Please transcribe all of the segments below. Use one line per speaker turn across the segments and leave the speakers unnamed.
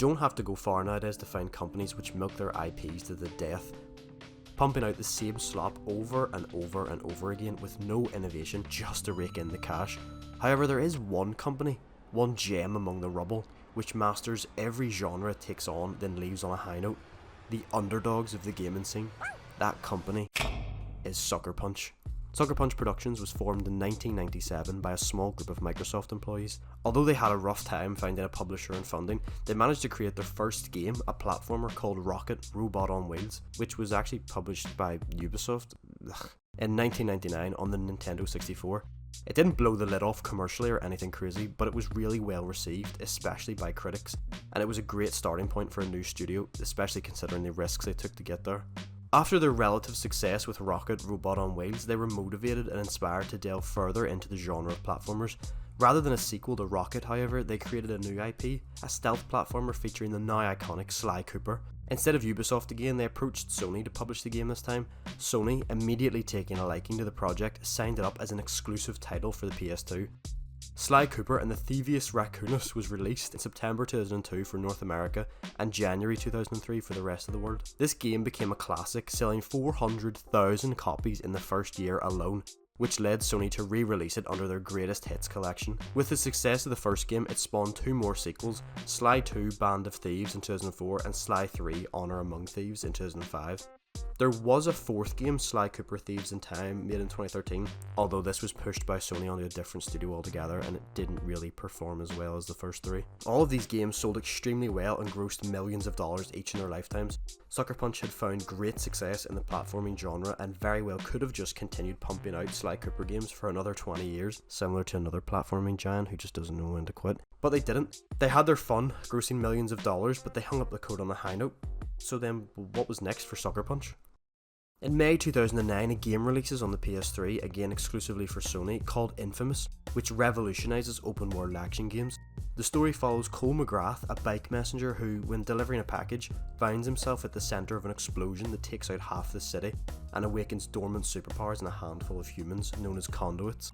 don't have to go far nowadays to find companies which milk their IPs to the death, pumping out the same slop over and over and over again with no innovation just to rake in the cash. However, there is one company, one gem among the rubble, which masters every genre it takes on then leaves on a high note. The underdogs of the gaming scene. That company is Sucker Punch. Sucker Punch Productions was formed in 1997 by a small group of Microsoft employees. Although they had a rough time finding a publisher and funding, they managed to create their first game, a platformer called Rocket Robot on Wheels, which was actually published by Ubisoft in 1999 on the Nintendo 64. It didn't blow the lid off commercially or anything crazy, but it was really well received, especially by critics, and it was a great starting point for a new studio, especially considering the risks they took to get there. After their relative success with Rocket Robot on Wheels, they were motivated and inspired to delve further into the genre of platformers. Rather than a sequel to Rocket, however, they created a new IP, a stealth platformer featuring the now iconic Sly Cooper. Instead of Ubisoft again, they approached Sony to publish the game this time. Sony, immediately taking a liking to the project, signed it up as an exclusive title for the PS2. Sly Cooper and the Thievius Raccoonus was released in September 2002 for North America and January 2003 for the rest of the world. This game became a classic, selling 400,000 copies in the first year alone, which led Sony to re-release it under their greatest hits collection. With the success of the first game, it spawned two more sequels, Sly 2 Band of Thieves in 2004 and Sly 3 Honor Among Thieves in 2005. There was a fourth game, Sly Cooper Thieves in Time, made in 2013, although this was pushed by Sony onto a different studio altogether and it didn't really perform as well as the first three. All of these games sold extremely well and grossed millions of dollars each in their lifetimes. Sucker Punch had found great success in the platforming genre and very well could have just continued pumping out Sly Cooper games for another 20 years, similar to another platforming giant who just doesn't know when to quit. But they didn't. They had their fun, grossing millions of dollars, but they hung up the coat on a high note. So then, what was next for Sucker Punch? In May 2009, a game releases on the PS3, again exclusively for Sony, called Infamous, which revolutionises open world action games. The story follows Cole McGrath, a bike messenger who, when delivering a package, finds himself at the centre of an explosion that takes out half the city and awakens dormant superpowers in a handful of humans known as conduits.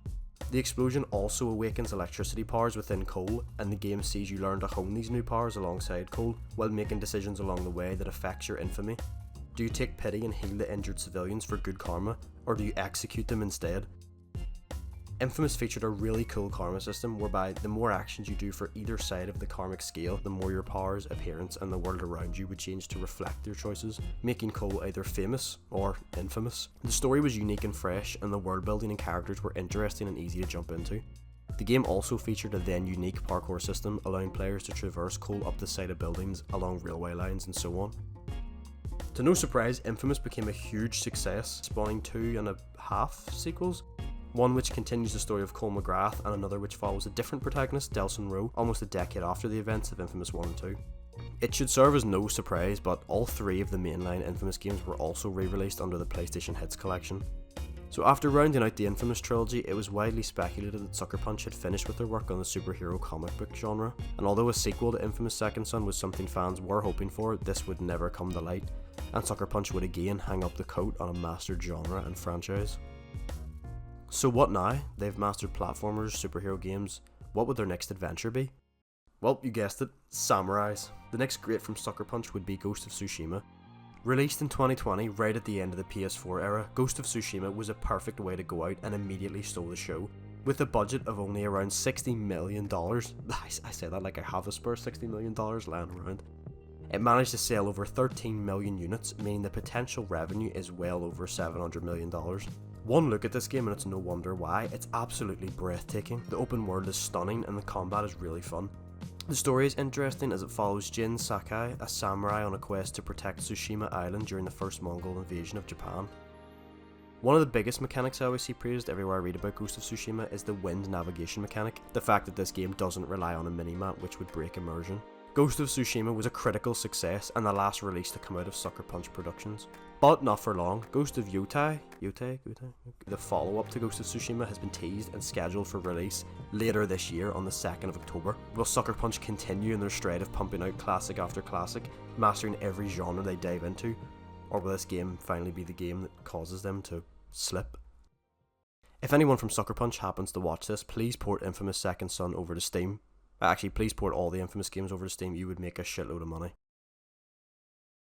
The explosion also awakens electricity powers within Cole, and the game sees you learn to hone these new powers alongside Cole, while making decisions along the way that affects your infamy. Do you take pity and heal the injured civilians for good karma, or do you execute them instead? Infamous featured a really cool karma system whereby the more actions you do for either side of the karmic scale, the more your powers, appearance and the world around you would change to reflect your choices, making Cole either famous or infamous. The story was unique and fresh, and the world building and characters were interesting and easy to jump into. The game also featured a then unique parkour system, allowing players to traverse Cole up the side of buildings, along railway lines and so on. To no surprise, Infamous became a huge success, spawning 2.5 sequels. One which continues the story of Cole McGrath, and another which follows a different protagonist, Delson Rowe, almost a decade after the events of Infamous 1 and 2. It should serve as no surprise, but all three of the mainline Infamous games were also re-released under the PlayStation Hits collection. So after rounding out the Infamous trilogy, it was widely speculated that Sucker Punch had finished with their work on the superhero comic book genre, and although a sequel to Infamous Second Son was something fans were hoping for, this would never come to light, and Sucker Punch would again hang up the coat on a mastered genre and franchise. So what now? They've mastered platformers, superhero games. What would their next adventure be? Well, you guessed it, samurais. The next great from Sucker Punch would be Ghost of Tsushima. Released in 2020, right at the end of the PS4 era, Ghost of Tsushima was a perfect way to go out and immediately stole the show. With a budget of only around $60 million, I say that like I have a spare $60 million lying around. It managed to sell over 13 million units, meaning the potential revenue is well over $700 million. One look at this game and it's no wonder why. It's absolutely breathtaking. The open world is stunning and the combat is really fun. The story is interesting as it follows Jin Sakai, a samurai on a quest to protect Tsushima Island during the first Mongol invasion of Japan. One of the biggest mechanics I always see praised everywhere I read about Ghost of Tsushima is the wind navigation mechanic, the fact that this game doesn't rely on a minimap which would break immersion. Ghost of Tsushima was a critical success and the last release to come out of Sucker Punch Productions. But not for long, Ghost of Yotei, the follow-up to Ghost of Tsushima, has been teased and scheduled for release later this year on the 2nd of October. Will Sucker Punch continue in their stride of pumping out classic after classic, mastering every genre they dive into? Or will this game finally be the game that causes them to slip? If anyone from Sucker Punch happens to watch this, please port Infamous Second Son over to Steam. Actually, please port all the Infamous games over to Steam, you would make a shitload of money.